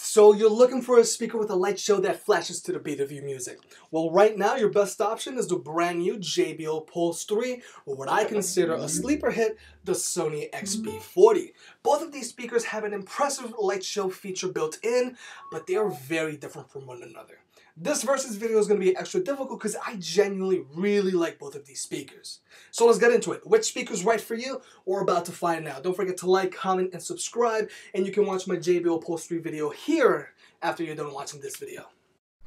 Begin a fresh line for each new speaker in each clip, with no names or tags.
So you're looking for a speaker with a light show that flashes to the beat of your music. Well, right now your best option is the brand new JBL Pulse 3, or what I consider a sleeper hit, the Sony XB40. Both of these speakers have an impressive light show feature built in, but they are very different from one another. This versus video is going to be extra difficult because I genuinely really like both of these speakers. So let's get into it. Which speaker's right for you? We're about to find out. Don't forget to like, comment, and subscribe, and you can watch my JBL Pulse 3 video here after you're done watching this video.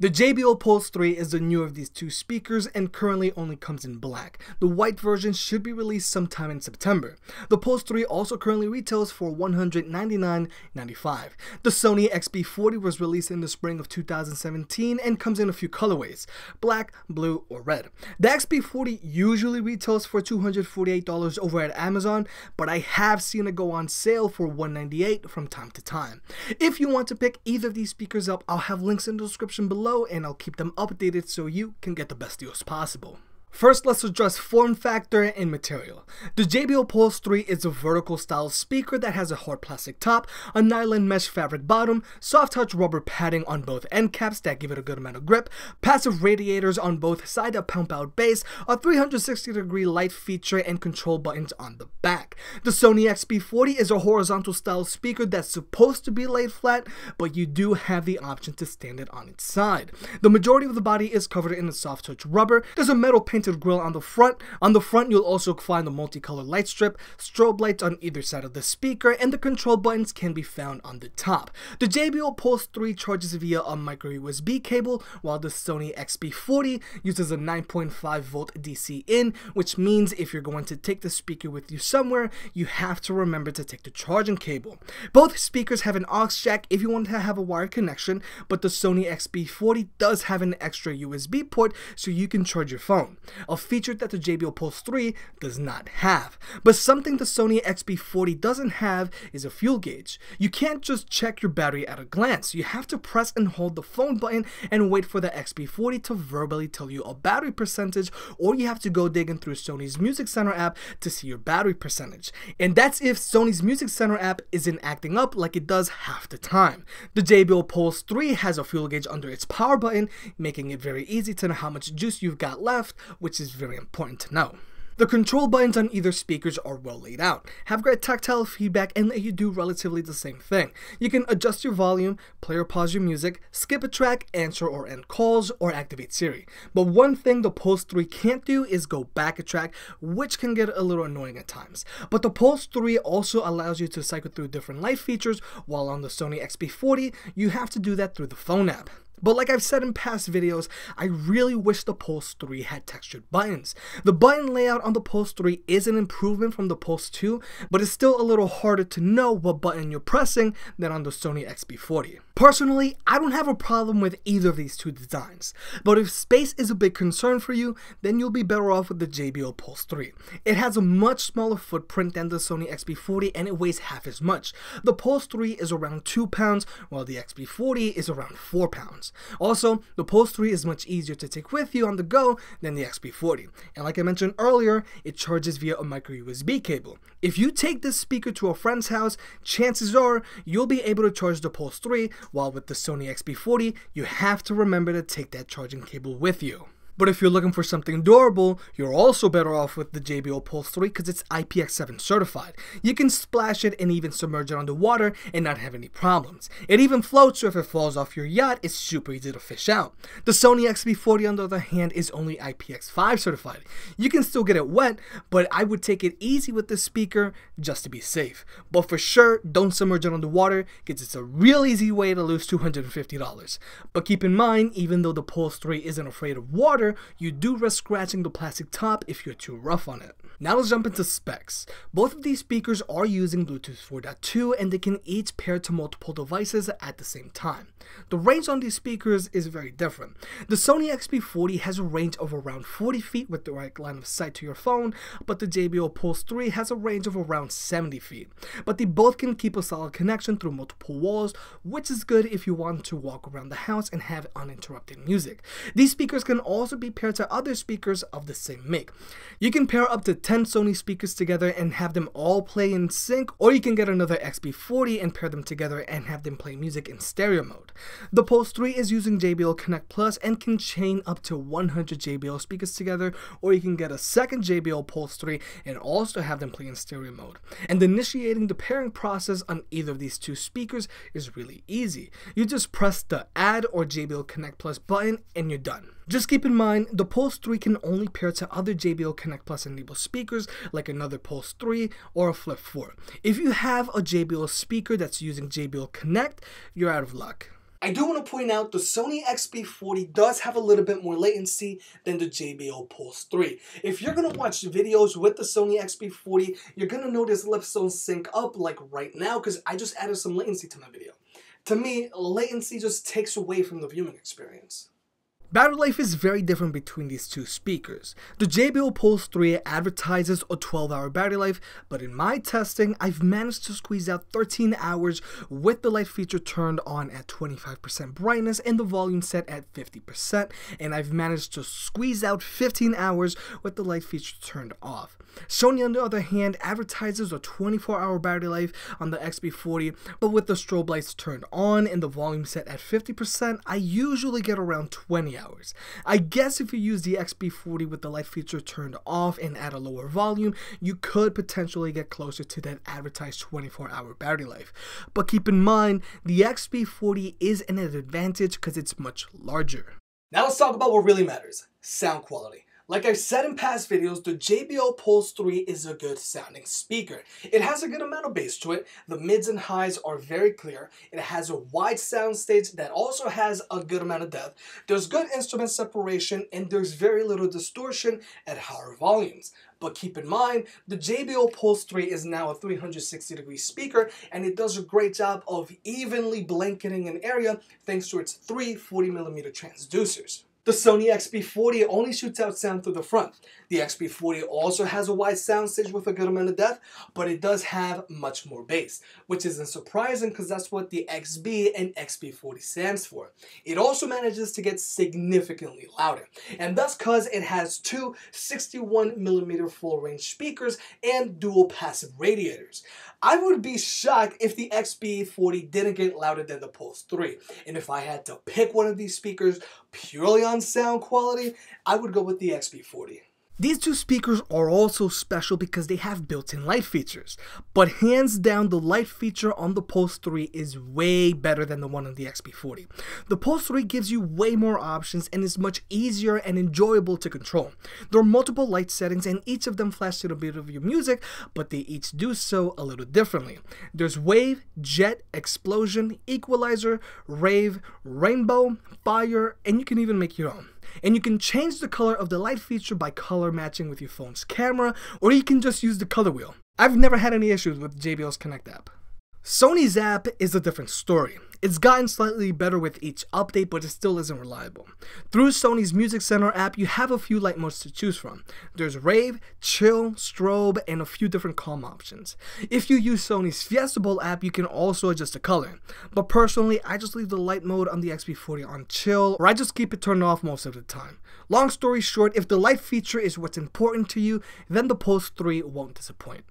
The JBL Pulse 3 is the newer of these two speakers and currently only comes in black. The white version should be released sometime in September. The Pulse 3 also currently retails for $199.95. The Sony XB40 was released in the spring of 2017 and comes in a few colorways: black, blue, or red. The XB40 usually retails for $248 over at Amazon, but I have seen it go on sale for $198 from time to time. If you want to pick either of these speakers up, I'll have links in the description below, and I'll keep them updated so you can get the best deals possible. First, let's address form factor and material. The JBL Pulse 3 is a vertical style speaker that has a hard plastic top, a nylon mesh fabric bottom, soft touch rubber padding on both end caps that give it a good amount of grip, passive radiators on both sides that pump out bass, a 360-degree light feature, and control buttons on the back. The Sony XB40 is a horizontal style speaker that's supposed to be laid flat, but you do have the option to stand it on its side. The majority of the body is covered in a soft touch rubber. There's a metal painted grille on the front. On the front, you'll also find a multicolored light strip, strobe lights on either side of the speaker, and the control buttons can be found on the top. The JBL Pulse 3 charges via a micro USB cable, while the Sony XB40 uses a 9.5 volt DC in, which means if you're going to take the speaker with you somewhere, you have to remember to take the charging cable. Both speakers have an aux jack if you want to have a wired connection, but the Sony XB40 does have an extra USB port so you can charge your phone, a feature that the JBL Pulse 3 does not have. But something the Sony XB40 doesn't have is a fuel gauge. You can't just check your battery at a glance. You have to press and hold the phone button and wait for the XB40 to verbally tell you a battery percentage, or you have to go digging through Sony's Music Center app to see your battery percentage. And that's if Sony's Music Center app isn't acting up like it does half the time. The JBL Pulse 3 has a fuel gauge under its power button, making it very easy to know how much juice you've got left, which is very important to know. The control buttons on either speakers are well laid out, have great tactile feedback, and let you do relatively the same thing. You can adjust your volume, play or pause your music, skip a track, answer or end calls, or activate Siri. But one thing the Pulse 3 can't do is go back a track, which can get a little annoying at times. But the Pulse 3 also allows you to cycle through different light features, while on the Sony XB40, you have to do that through the phone app. But like I've said in past videos, I really wish the Pulse 3 had textured buttons. The button layout on the Pulse 3 is an improvement from the Pulse 2, but it's still a little harder to know what button you're pressing than on the Sony XB40. Personally, I don't have a problem with either of these two designs, but if space is a big concern for you, then you'll be better off with the JBL Pulse 3. It has a much smaller footprint than the Sony XB40 and it weighs half as much. The Pulse 3 is around 2 pounds, while the XB40 is around 4 pounds. Also, the Pulse 3 is much easier to take with you on the go than the XB40, and like I mentioned earlier, it charges via a micro USB cable. If you take this speaker to a friend's house, chances are you'll be able to charge the Pulse 3, while with the Sony XB40, you have to remember to take that charging cable with you. But if you're looking for something durable, you're also better off with the JBL Pulse 3 because it's IPX7 certified. You can splash it and even submerge it underwater and not have any problems. It even floats, so if it falls off your yacht, it's super easy to fish out. The Sony XB40, on the other hand, is only IPX5 certified. You can still get it wet, but I would take it easy with this speaker just to be safe. But for sure, don't submerge it underwater because it's a real easy way to lose $250. But keep in mind, even though the Pulse 3 isn't afraid of water, you do risk scratching the plastic top if you're too rough on it. Now let's jump into specs. Both of these speakers are using Bluetooth 4.2 and they can each pair to multiple devices at the same time. The range on these speakers is very different. The Sony XB40 has a range of around 40 feet with the right line of sight to your phone, but the JBL Pulse 3 has a range of around 70 feet. But they both can keep a solid connection through multiple walls, which is good if you want to walk around the house and have uninterrupted music. These speakers can also also be paired to other speakers of the same make. You can pair up to 10 Sony speakers together and have them all play in sync, or you can get another XB40 and pair them together and have them play music in stereo mode. The Pulse 3 is using JBL Connect Plus and can chain up to 100 JBL speakers together, or you can get a second JBL Pulse 3 and also have them play in stereo mode. And initiating the pairing process on either of these two speakers is really easy. You just press the Add or JBL Connect Plus button and you're done. Just keep in mind, the Pulse 3 can only pair to other JBL Connect Plus enabled speakers like another Pulse 3 or a Flip 4. If you have a JBL speaker that's using JBL Connect, you're out of luck. I do want to point out the Sony XB40 does have a little bit more latency than the JBL Pulse 3. If you're going to watch videos with the Sony XB40, you're going to notice lips don't sync up like right now because I just added some latency to my video. To me, latency just takes away from the viewing experience. Battery life is very different between these two speakers. The JBL Pulse 3 advertises a 12-hour battery life, but in my testing, I've managed to squeeze out 13 hours with the light feature turned on at 25% brightness and the volume set at 50%, and I've managed to squeeze out 15 hours with the light feature turned off. Sony, on the other hand, advertises a 24-hour battery life on the XB40, but with the strobe lights turned on and the volume set at 50%, I usually get around 20 hours. I guess if you use the XB40 with the light feature turned off and at a lower volume, you could potentially get closer to that advertised 24-hour battery life. But keep in mind, the XB40 is an advantage because it's much larger. Now let's talk about what really matters, sound quality. Like I've said in past videos, the JBL Pulse 3 is a good sounding speaker. It has a good amount of bass to it, the mids and highs are very clear, it has a wide soundstage that also has a good amount of depth, there's good instrument separation, and there's very little distortion at higher volumes. But keep in mind, the JBL Pulse 3 is now a 360-degree speaker, and it does a great job of evenly blanketing an area thanks to its three 40mm transducers. The Sony XB40 only shoots out sound through the front. The XB40 also has a wide soundstage with a good amount of depth, but it does have much more bass, which isn't surprising because that's what the XB and XB40 stands for. It also manages to get significantly louder, and that's because it has two 61mm full-range speakers and dual passive radiators. I would be shocked if the XB40 didn't get louder than the Pulse 3, and if I had to pick one of these speakers purely on sound quality, I would go with the XB40. These two speakers are also special because they have built-in light features, but hands down the light feature on the Pulse 3 is way better than the one on the XB40. The Pulse 3 gives you way more options and is much easier and enjoyable to control. There are multiple light settings and each of them flash to the beat of your music, but they each do so a little differently. There's wave, jet, explosion, equalizer, rave, rainbow, fire, and you can even make your own. And you can change the color of the light feature by color matching with your phone's camera, or you can just use the color wheel. I've never had any issues with JBL's Connect app. Sony's app is a different story. It's gotten slightly better with each update, but it still isn't reliable. Through Sony's Music Center app, you have a few light modes to choose from. There's rave, chill, strobe, and a few different calm options. If you use Sony's Fiesta Bowl app, you can also adjust the color. But personally, I just leave the light mode on the XB40 on chill, or I just keep it turned off most of the time. Long story short, if the light feature is what's important to you, then the Pulse 3 won't disappoint.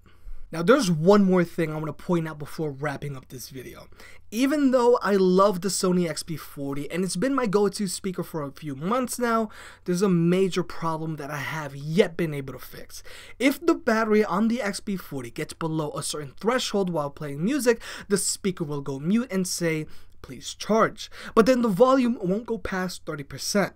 Now there's one more thing I want to point out before wrapping up this video. Even though I love the Sony XB40 and it's been my go-to speaker for a few months now, there's a major problem that I have yet been able to fix. If the battery on the XB40 gets below a certain threshold while playing music, the speaker will go mute and say, "Please charge," but then the volume won't go past 30%.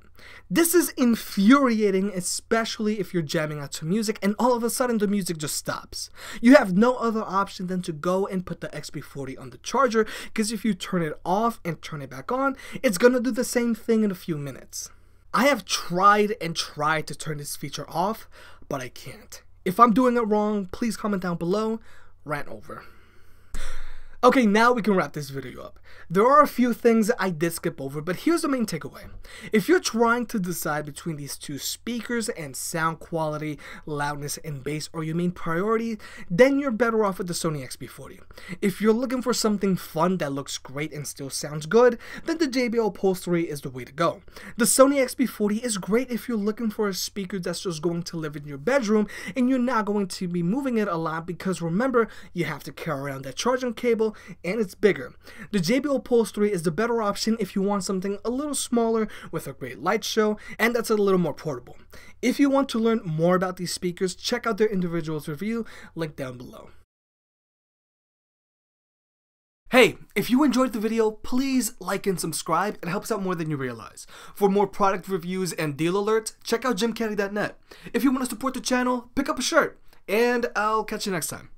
This is infuriating, especially if you're jamming out to music and all of a sudden the music just stops. You have no other option than to go and put the XB40 on the charger, because if you turn it off and turn it back on, it's gonna do the same thing in a few minutes. I have tried and tried to turn this feature off, but I can't. If I'm doing it wrong, please comment down below. Rant over. Okay, now we can wrap this video up. There are a few things I did skip over, but here's the main takeaway. If you're trying to decide between these two speakers and sound quality, loudness, and bass are your main priority, then you're better off with the Sony XB40. If you're looking for something fun that looks great and still sounds good, then the JBL Pulse 3 is the way to go. The Sony XB40 is great if you're looking for a speaker that's just going to live in your bedroom and you're not going to be moving it a lot because remember, you have to carry around that charging cable and it's bigger. The JBL Pulse 3 is the better option if you want something a little smaller with a great light show and that's a little more portable. If you want to learn more about these speakers, check out their individuals review, link down below. Hey, if you enjoyed the video, please like and subscribe. It helps out more than you realize. For more product reviews and deal alerts, check out jimcaddy.net. If you want to support the channel, pick up a shirt, and I'll catch you next time.